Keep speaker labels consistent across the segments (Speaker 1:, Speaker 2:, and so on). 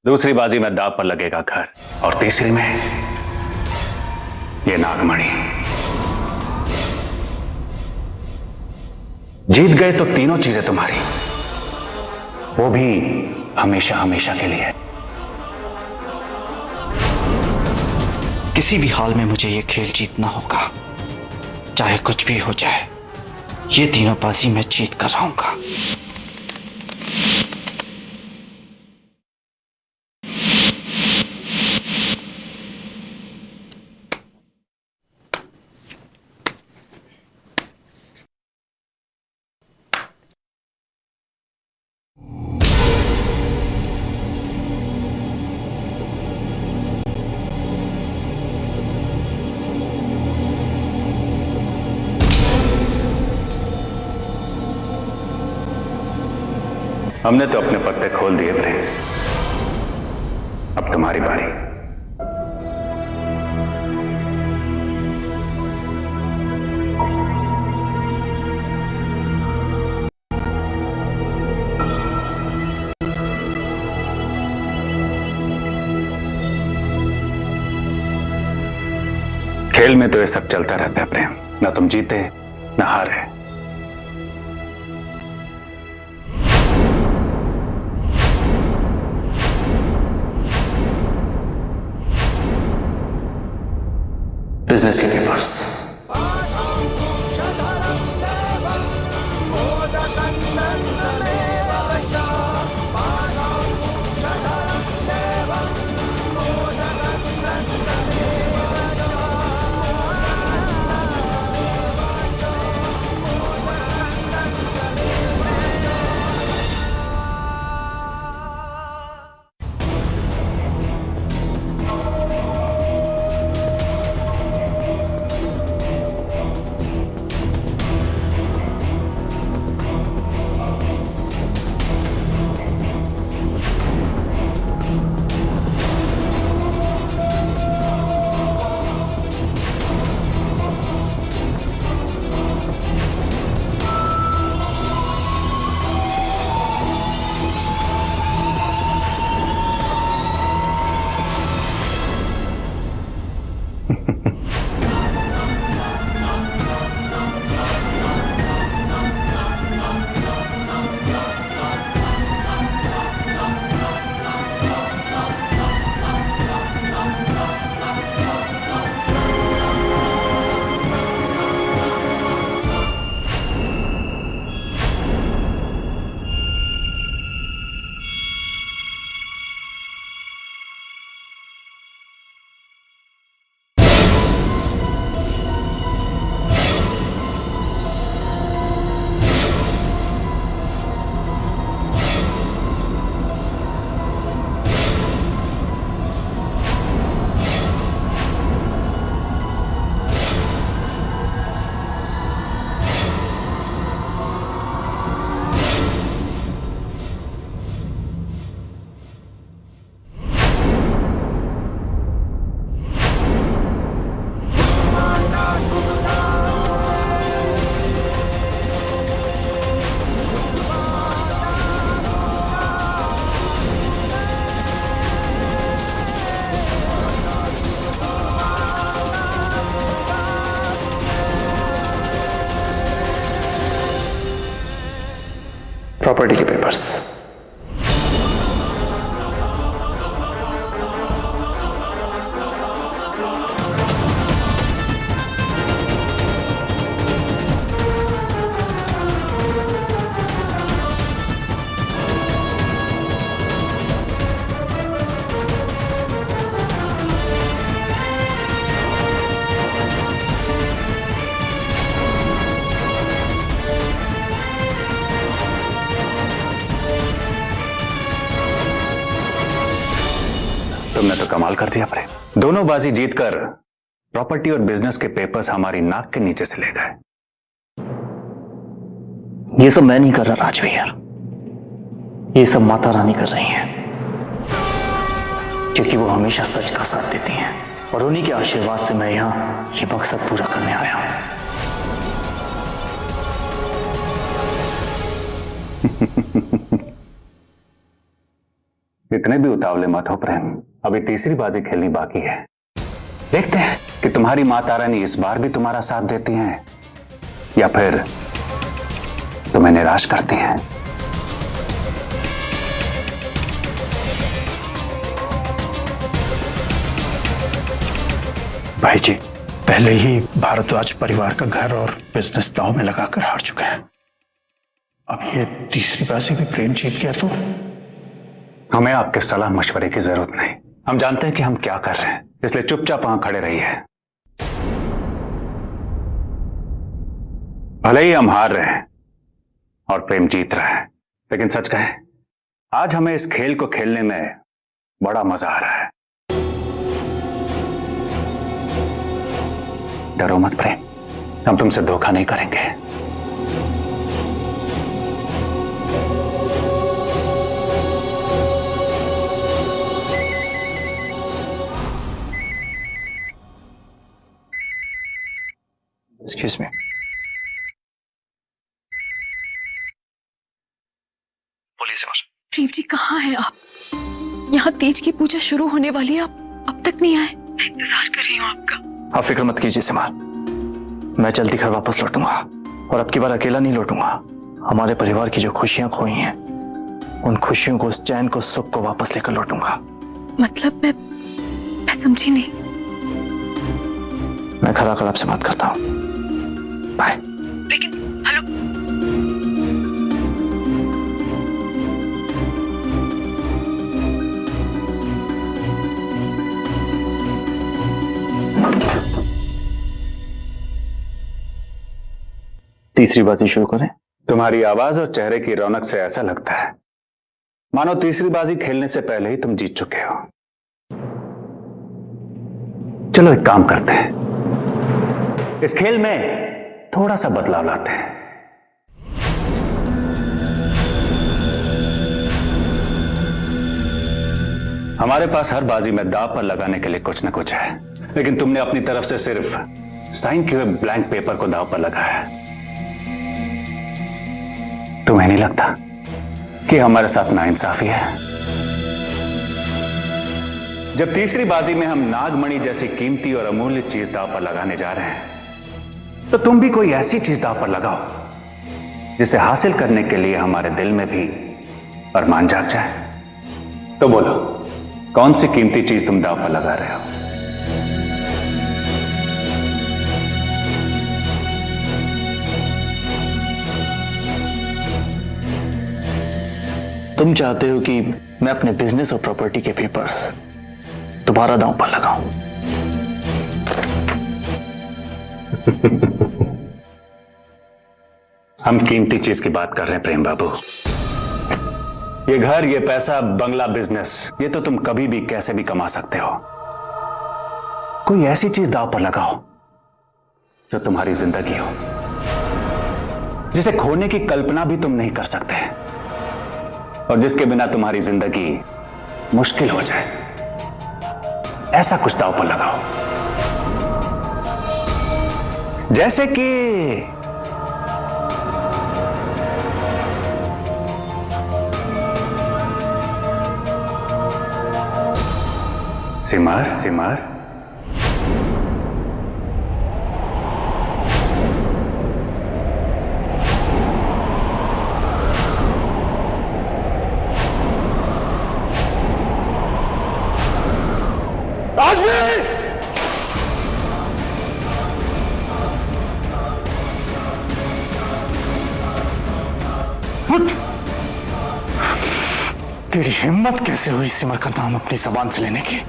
Speaker 1: दूसरी बाजी में दांव पर लगेगा घर, और तीसरी में ये नागमणि। जीत गए तो तीनों चीजें तुम्हारी, वो भी हमेशा हमेशा के लिए।
Speaker 2: किसी भी हाल में मुझे ये खेल जीतना होगा, चाहे कुछ भी हो जाए। ये तीनों बाजी मैं जीत कर रहूंगा।
Speaker 1: हमने तो अपने पत्ते खोल दिए प्रेम, अब तुम्हारी बारी। खेल में तो ये सब चलता रहता है प्रेम, ना तुम जीते ना हारे।
Speaker 2: बिजनेस के पेपर्स। प्रॉपर्टी के पेपर्स।
Speaker 1: तुमने तो कमाल कर दिया प्रेम, दोनों बाजी जीतकर प्रॉपर्टी और बिजनेस के पेपर्स हमारी नाक के नीचे से ले गए।
Speaker 2: ये सब मैं नहीं कर रहा राजवीर, ये सब माता रानी कर रही हैं, क्योंकि वो हमेशा सच का साथ देती हैं, और उन्हीं के आशीर्वाद से मैं यहां ये मकसद पूरा करने आया हूं।
Speaker 1: इतने भी उतावले मत हो प्रेम, अभी तीसरी बाजी खेलनी बाकी है। देखते हैं कि तुम्हारी माता रानी इस बार भी तुम्हारा साथ देती हैं या फिर तुम्हें निराश करती हैं।
Speaker 3: भाई जी पहले ही भारद्वाज परिवार का घर और बिजनेस दांव में लगाकर हार चुके हैं। अब ये तीसरी बाजी भी प्रेम जीत गया तो
Speaker 1: हमें आपके सलाह मशवरे की जरूरत नहीं। हम जानते हैं कि हम क्या कर रहे हैं, इसलिए चुपचाप वहां खड़े रहिए। भले ही हम हार रहे हैं और प्रेम जीत रहा है, लेकिन सच कहें आज हमें इस खेल को खेलने में बड़ा मजा आ रहा है। डरो मत प्रेम, हम तुमसे धोखा नहीं करेंगे।
Speaker 2: Excuse me. बोलिए सिमर।
Speaker 4: शिव जी कहाँ हैं आप? यहाँ तीज की पूजा शुरू होने वाली है, आप अब तक नहीं आए। मैं इंतजार कर रही हूँ आपका।
Speaker 2: आप फिक्र मत कीजिए सिमर, मैं जल्दी घर वापस लौटूंगा और अब की बार अकेला नहीं लौटूंगा। हमारे परिवार की जो खुशियां खोई हैं उन खुशियों को, उस चैन को, सुख को वापस लेकर लौटूंगा।
Speaker 4: मतलब मैं समझी नहीं।
Speaker 2: मैं घर आकर आपसे बात करता हूँ। बाय।
Speaker 4: लेकिन हेलो,
Speaker 2: तीसरी बाजी शुरू करें।
Speaker 1: तुम्हारी आवाज और चेहरे की रौनक से ऐसा लगता है मानो तीसरी बाजी खेलने से पहले ही तुम जीत चुके हो। चलो एक काम करते हैं, इस खेल में थोड़ा सा बदलाव लाते हैं। हमारे पास हर बाजी में दांव पर लगाने के लिए कुछ न कुछ है, लेकिन तुमने अपनी तरफ से सिर्फ साइन किए हुए ब्लैंक पेपर को दांव पर लगाया है। तुम्हें नहीं लगता कि हमारे साथ नाइंसाफी है? जब तीसरी बाजी में हम नागमणि जैसी कीमती और अमूल्य चीज दांव पर लगाने जा रहे हैं, तो तुम भी कोई ऐसी चीज दांव पर लगाओ जिसे हासिल करने के लिए हमारे दिल में भी अरमान जाग जाए। तो बोलो, कौन सी कीमती चीज तुम दांव पर लगा रहे हो?
Speaker 2: तुम चाहते हो कि मैं अपने बिजनेस और प्रॉपर्टी के पेपर्स दोबारा दांव पर लगाऊं।
Speaker 1: हम कीमती चीज की बात कर रहे हैं प्रेम बाबू। ये घर, ये पैसा, बंगला, बिजनेस, ये तो तुम कभी भी कैसे भी कमा सकते हो। कोई ऐसी चीज दांव पर लगाओ जो तुम्हारी जिंदगी हो, जिसे खोने की कल्पना भी तुम नहीं कर सकते और जिसके बिना तुम्हारी जिंदगी मुश्किल हो जाए। ऐसा कुछ दांव पर लगाओ, जैसे कि सिमर। सिमर,
Speaker 2: तेरी हिम्मत कैसे हुई सिमर का नाम अपनी जबान से लेने की?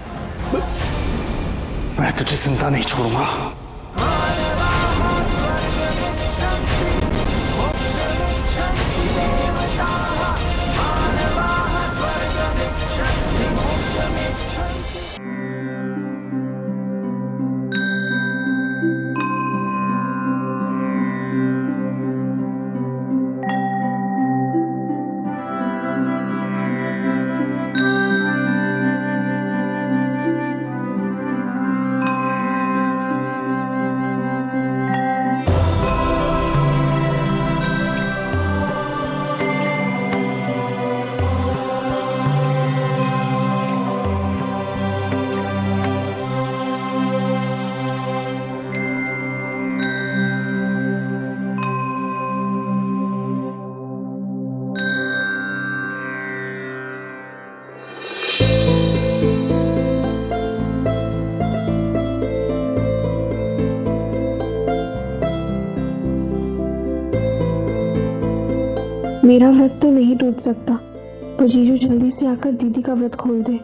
Speaker 2: मैं तुझे जिंदा नहीं छोड़ूंगा।
Speaker 5: मेरा व्रत तो नहीं टूट सकता, पर जीजू जल्दी से आकर दीदी का व्रत खोल दे।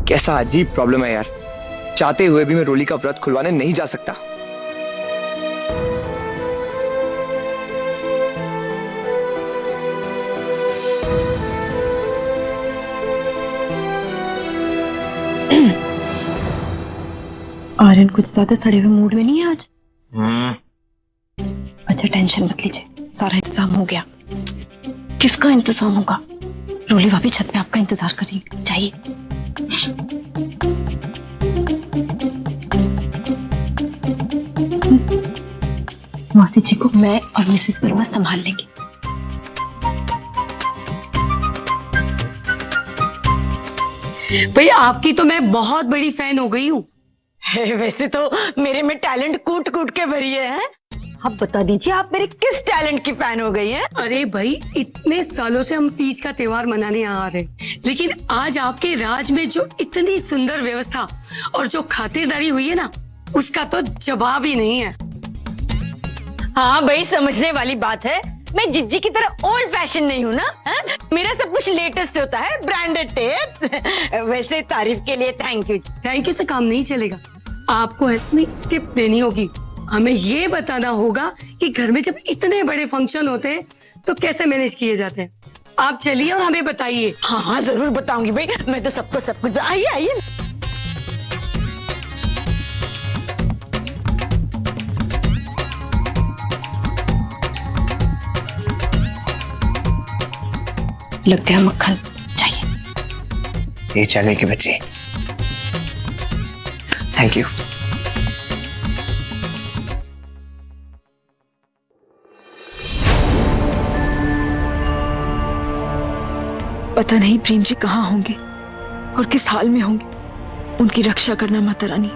Speaker 6: कैसा अजीब प्रॉब्लम है यार, चाहते हुए भी मैं रोली का व्रत खुलवाने नहीं जा सकता।
Speaker 4: आर्यन कुछ ज्यादा सड़े हुए मूड में नहीं है आज। अच्छा टेंशन मत लीजिए, सारा इंतजाम हो गया। किसका इंतजाम होगा? रोली भाभी छत पे आपका इंतजार कर रही है, जाइए। मौसी जी को मैं और मिसेस वर्मा संभाल लेंगे।
Speaker 7: भैया आपकी तो मैं बहुत बड़ी फैन हो गई हूँ।
Speaker 8: वैसे तो मेरे में टैलेंट कूट कूट के भरी है। आप बता दीजिए आप मेरे किस टैलेंट की फैन हो गई हैं?
Speaker 7: अरे भाई इतने सालों से हम तीज का त्योहार मनाने आ रहे, लेकिन आज आपके राज में जो इतनी सुंदर व्यवस्था और जो खातिरदारी हुई है ना, उसका तो जवाब ही नहीं है।
Speaker 8: हाँ भाई, समझने वाली बात है। मैं जिज्जी की तरह ओल्ड फैशन नहीं हूँ ना। मेरा सब कुछ लेटेस्ट होता है, ब्रांडेड टेप्स। वैसे तारीफ के लिए थैंक यू।
Speaker 7: थैंक यू से काम नहीं चलेगा, आपको अपनी टिप देनी होगी। हमें ये बताना होगा कि घर में जब इतने बड़े फंक्शन होते हैं तो कैसे मैनेज किए जाते हैं। आप चलिए और हमें बताइए।
Speaker 8: हाँ हाँ जरूर बताऊंगी भाई, मैं तो सबको सब कुछ। आइए आइए।
Speaker 4: लग गया मक्खन, चाहिए।
Speaker 6: ये चले के बच्चे, थैंक यू।
Speaker 4: पता नहीं प्रेम जी कहाँ होंगे और किस हाल में होंगे। उनकी रक्षा करना माता रानी।